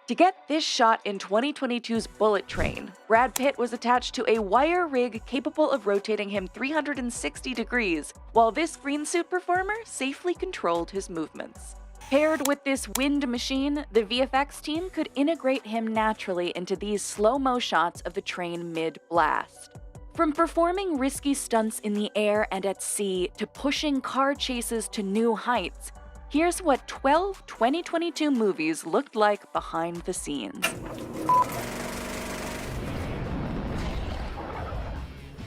To get this shot in 2022's Bullet Train, Brad Pitt was attached to a wire rig capable of rotating him 360 degrees, while this green suit performer safely controlled his movements. Paired with this wind machine, the VFX team could integrate him naturally into these slow-mo shots of the train mid-blast. From performing risky stunts in the air and at sea to pushing car chases to new heights, here's what 12 2022 movies looked like behind the scenes.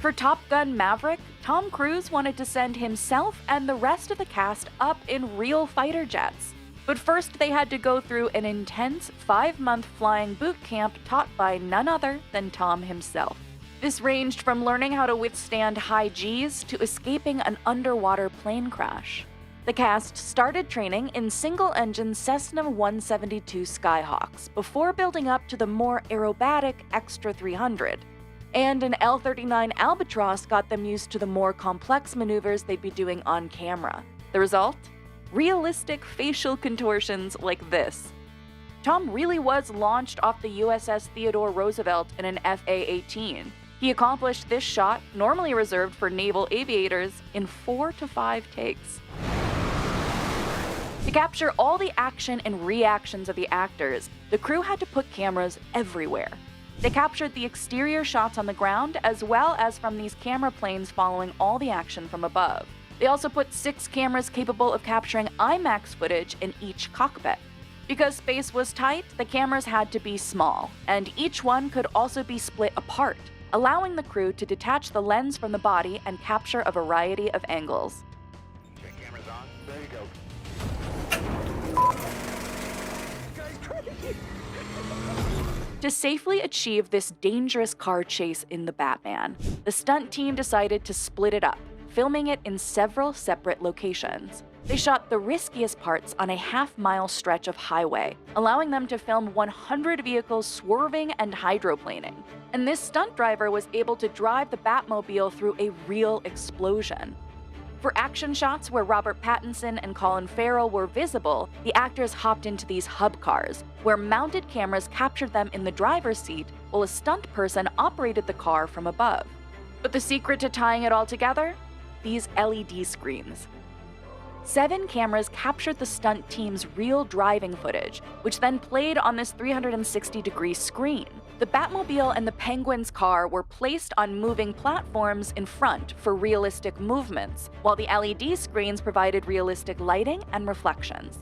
For Top Gun Maverick, Tom Cruise wanted to send himself and the rest of the cast up in real fighter jets. But first they had to go through an intense 5-month flying boot camp taught by none other than Tom himself. This ranged from learning how to withstand high Gs to escaping an underwater plane crash. The cast started training in single-engine Cessna 172 Skyhawks before building up to the more aerobatic Extra 300. And an L-39 Albatross got them used to the more complex maneuvers they'd be doing on camera. The result? Realistic facial contortions like this. Tom really was launched off the USS Theodore Roosevelt in an FA-18. He accomplished this shot, normally reserved for naval aviators, in 4 to 5 takes. To capture all the action and reactions of the actors, the crew had to put cameras everywhere. They captured the exterior shots on the ground as well as from these camera planes following all the action from above. They also put 6 cameras capable of capturing IMAX footage in each cockpit. Because space was tight, the cameras had to be small, and each one could also be split apart, allowing the crew to detach the lens from the body and capture a variety of angles. Okay, cameras on. There you go. To safely achieve this dangerous car chase in the Batman, the stunt team decided to split it up, filming it in several separate locations. They shot the riskiest parts on a half-mile stretch of highway, allowing them to film 100 vehicles swerving and hydroplaning. And this stunt driver was able to drive the Batmobile through a real explosion. For action shots where Robert Pattinson and Colin Farrell were visible, the actors hopped into these hub cars, where mounted cameras captured them in the driver's seat while a stunt person operated the car from above. But the secret to tying it all together? These LED screens. 7 cameras captured the stunt team's real driving footage, which then played on this 360-degree screen. The Batmobile and the Penguin's car were placed on moving platforms in front for realistic movements, while the LED screens provided realistic lighting and reflections.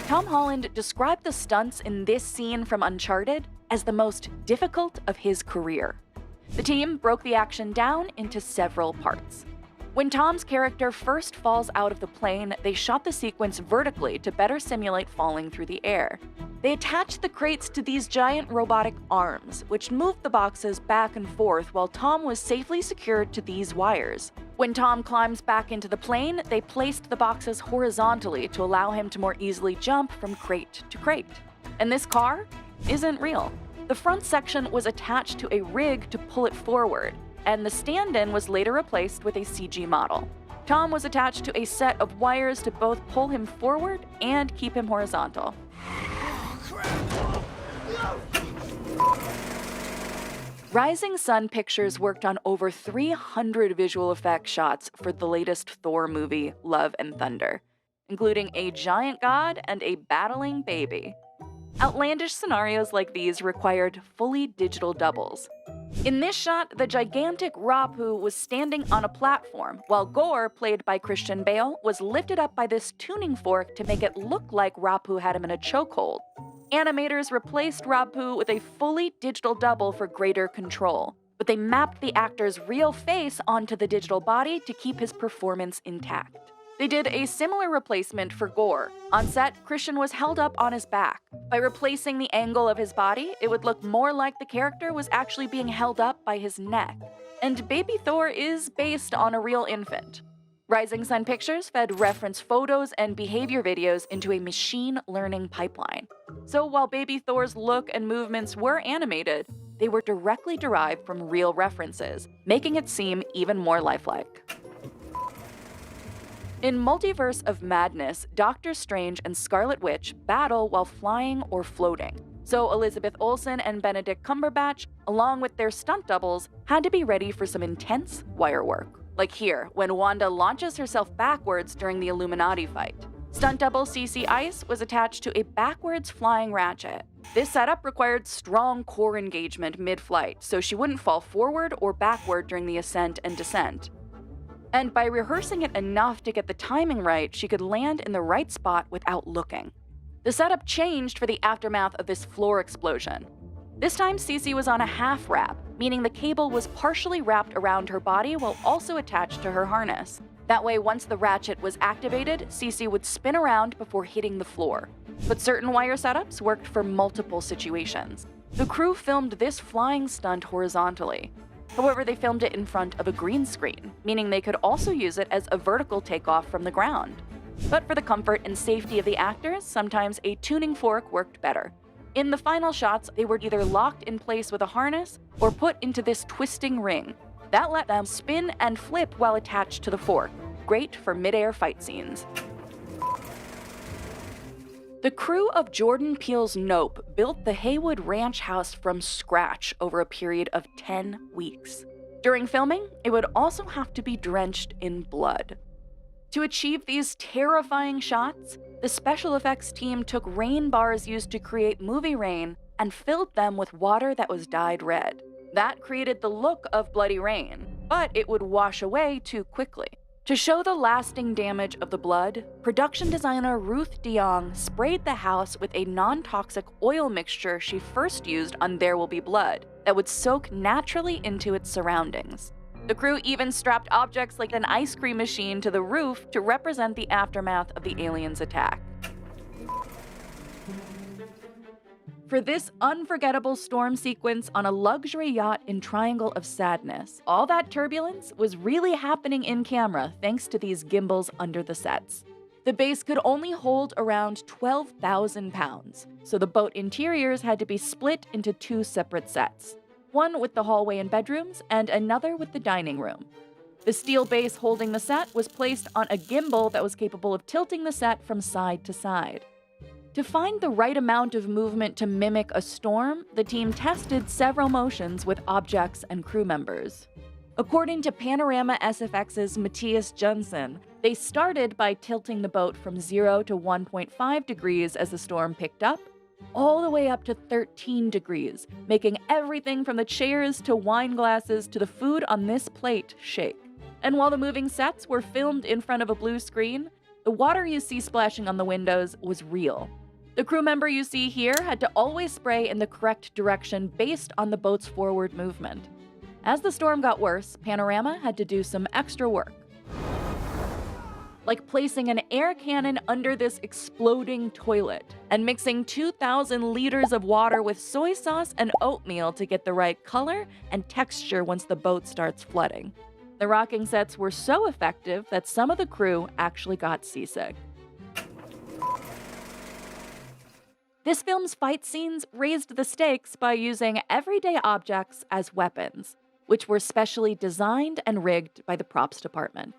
Tom Holland described the stunts in this scene from Uncharted as the most difficult of his career. The team broke the action down into several parts. When Tom's character first falls out of the plane, they shot the sequence vertically to better simulate falling through the air. They attached the crates to these giant robotic arms, which moved the boxes back and forth while Tom was safely secured to these wires. When Tom climbs back into the plane, they placed the boxes horizontally to allow him to more easily jump from crate to crate. And this car isn't real. The front section was attached to a rig to pull it forward, and the stand-in was later replaced with a CG model. Tom was attached to a set of wires to both pull him forward and keep him horizontal. Rising Sun Pictures worked on over 300 visual effects shots for the latest Thor movie, Love and Thunder, including a giant god and a battling baby. Outlandish scenarios like these required fully digital doubles. In this shot, the gigantic Rapu was standing on a platform, while Gore, played by Christian Bale, was lifted up by this tuning fork to make it look like Rapu had him in a chokehold. Animators replaced Rapu with a fully digital double for greater control, but they mapped the actor's real face onto the digital body to keep his performance intact. They did a similar replacement for Gore. On set, Christian was held up on his back. By replacing the angle of his body, it would look more like the character was actually being held up by his neck. And Baby Thor is based on a real infant. Rising Sun Pictures fed reference photos and behavior videos into a machine learning pipeline. So while Baby Thor's look and movements were animated, they were directly derived from real references, making it seem even more lifelike. In Multiverse of Madness, Doctor Strange and Scarlet Witch battle while flying or floating. So Elizabeth Olsen and Benedict Cumberbatch, along with their stunt doubles, had to be ready for some intense wire work. Like here, when Wanda launches herself backwards during the Illuminati fight. Stunt double CC Ice was attached to a backwards flying ratchet. This setup required strong core engagement mid-flight, so she wouldn't fall forward or backward during the ascent and descent. And by rehearsing it enough to get the timing right, she could land in the right spot without looking. The setup changed for the aftermath of this floor explosion. This time, Cece was on a half wrap, meaning the cable was partially wrapped around her body while also attached to her harness. That way, once the ratchet was activated, Cece would spin around before hitting the floor. But certain wire setups worked for multiple situations. The crew filmed this flying stunt horizontally. However, they filmed it in front of a green screen, meaning they could also use it as a vertical takeoff from the ground. But for the comfort and safety of the actors, sometimes a tuning fork worked better. In the final shots, they were either locked in place with a harness or put into this twisting ring. That let them spin and flip while attached to the fork. Great for mid-air fight scenes. The crew of Jordan Peele's Nope built the Haywood Ranch house from scratch over a period of 10 weeks. During filming, it would also have to be drenched in blood. To achieve these terrifying shots, the special effects team took rain bars used to create movie rain and filled them with water that was dyed red. That created the look of bloody rain, but it would wash away too quickly. To show the lasting damage of the blood, production designer Ruth DeYoung sprayed the house with a non-toxic oil mixture she first used on There Will Be Blood that would soak naturally into its surroundings. The crew even strapped objects like an ice cream machine to the roof to represent the aftermath of the aliens' attack. For this unforgettable storm sequence on a luxury yacht in Triangle of Sadness, all that turbulence was really happening in camera thanks to these gimbals under the sets. The base could only hold around 12,000 pounds, so the boat interiors had to be split into two separate sets. One with the hallway and bedrooms, and another with the dining room. The steel base holding the set was placed on a gimbal that was capable of tilting the set from side to side. To find the right amount of movement to mimic a storm, the team tested several motions with objects and crew members. According to Panorama SFX's Matthias Johnson, they started by tilting the boat from 0 to 1.5 degrees as the storm picked up, all the way up to 13 degrees, making everything from the chairs to wine glasses to the food on this plate shake. And while the moving sets were filmed in front of a blue screen, the water you see splashing on the windows was real. The crew member you see here had to always spray in the correct direction based on the boat's forward movement. As the storm got worse, Panorama had to do some extra work, like placing an air cannon under this exploding toilet and mixing 2,000 liters of water with soy sauce and oatmeal to get the right color and texture once the boat starts flooding. The rocking sets were so effective that some of the crew actually got seasick. This film's fight scenes raised the stakes by using everyday objects as weapons, which were specially designed and rigged by the props department.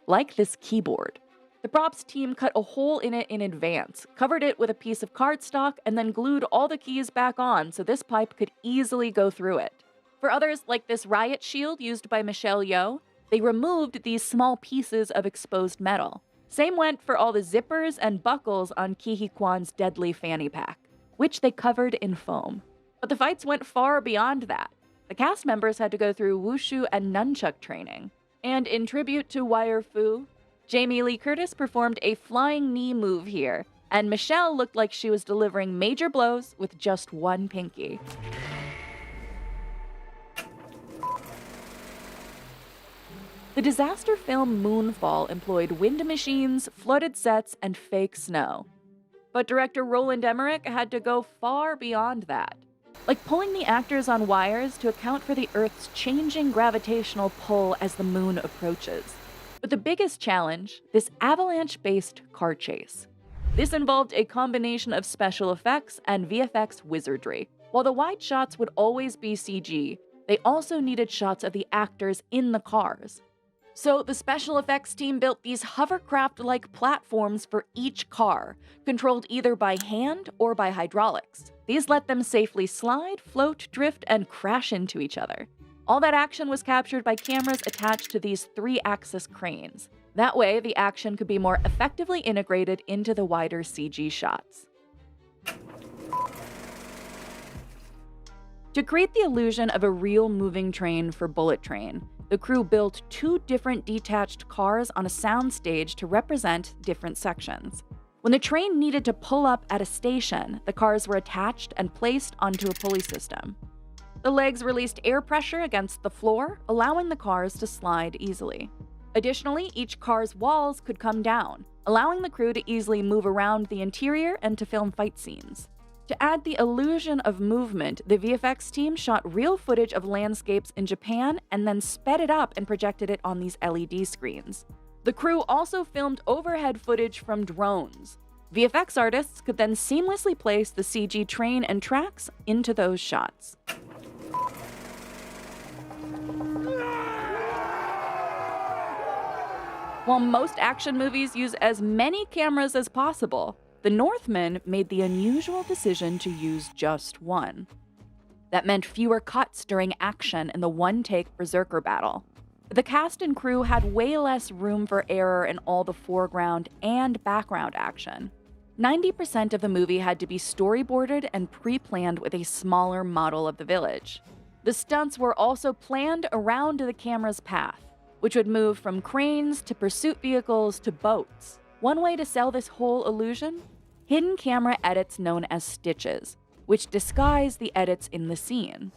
Like this keyboard. The props team cut a hole in it in advance, covered it with a piece of cardstock, and then glued all the keys back on so this pipe could easily go through it. For others, like this riot shield used by Michelle Yeoh, they removed these small pieces of exposed metal. Same went for all the zippers and buckles on Ke Huy Quan's deadly fanny pack, which they covered in foam. But the fights went far beyond that. The cast members had to go through wushu and nunchuck training. And in tribute to Wire Fu, Jamie Lee Curtis performed a flying knee move here, and Michelle looked like she was delivering major blows with just one pinky. The disaster film Moonfall employed wind machines, flooded sets, and fake snow. But director Roland Emmerich had to go far beyond that, like pulling the actors on wires to account for the Earth's changing gravitational pull as the moon approaches. But the biggest challenge, this avalanche-based car chase. This involved a combination of special effects and VFX wizardry. While the wide shots would always be CG, they also needed shots of the actors in the cars. So the special effects team built these hovercraft-like platforms for each car, controlled either by hand or by hydraulics. These let them safely slide, float, drift, and crash into each other. All that action was captured by cameras attached to these 3-axis cranes. That way, the action could be more effectively integrated into the wider CG shots. To create the illusion of a real moving train for Bullet Train, the crew built 2 different detached cars on a soundstage to represent different sections. When the train needed to pull up at a station, the cars were attached and placed onto a pulley system. The legs released air pressure against the floor, allowing the cars to slide easily. Additionally, each car's walls could come down, allowing the crew to easily move around the interior and to film fight scenes. To add the illusion of movement, the VFX team shot real footage of landscapes in Japan and then sped it up and projected it on these LED screens. The crew also filmed overhead footage from drones. VFX artists could then seamlessly place the CG train and tracks into those shots. While most action movies use as many cameras as possible, the Northmen made the unusual decision to use just one. That meant fewer cuts during action in the one-take berserker battle. The cast and crew had way less room for error in all the foreground and background action. 90% of the movie had to be storyboarded and pre-planned with a smaller model of the village. The stunts were also planned around the camera's path, which would move from cranes to pursuit vehicles to boats. One way to sell this whole illusion? Hidden camera edits known as stitches, which disguise the edits in the scene.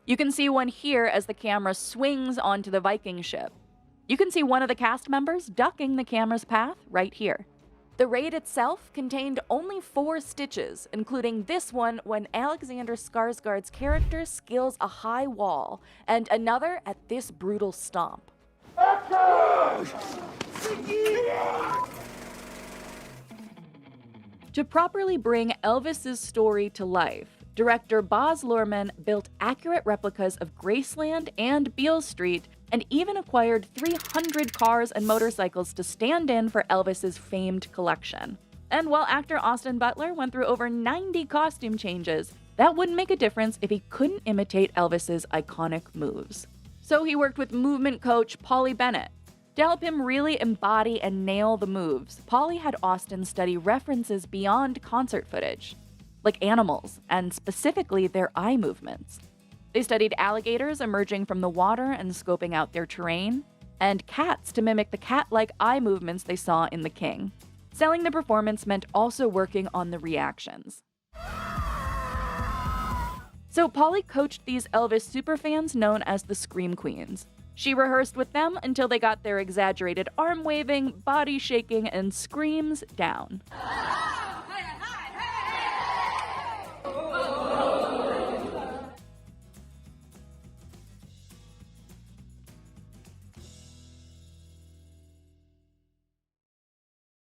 You can see one here as the camera swings onto the Viking ship. You can see one of the cast members ducking the camera's path right here. The raid itself contained only 4 stitches, including this one when Alexander Skarsgård's character scales a high wall, and another at this brutal stomp. To properly bring Elvis's story to life, director Baz Luhrmann built accurate replicas of Graceland and Beale Street and even acquired 300 cars and motorcycles to stand in for Elvis's famed collection. And while actor Austin Butler went through over 90 costume changes, that wouldn't make a difference if he couldn't imitate Elvis's iconic moves. So he worked with movement coach Paulie Bennett. To help him really embody and nail the moves, Paulie had Austin study references beyond concert footage, like animals, and specifically their eye movements. They studied alligators emerging from the water and scoping out their terrain, and cats to mimic the cat-like eye movements they saw in The King. Selling the performance meant also working on the reactions. So Paulie coached these Elvis superfans known as the Scream Queens. She rehearsed with them until they got their exaggerated arm waving, body shaking, and screams down.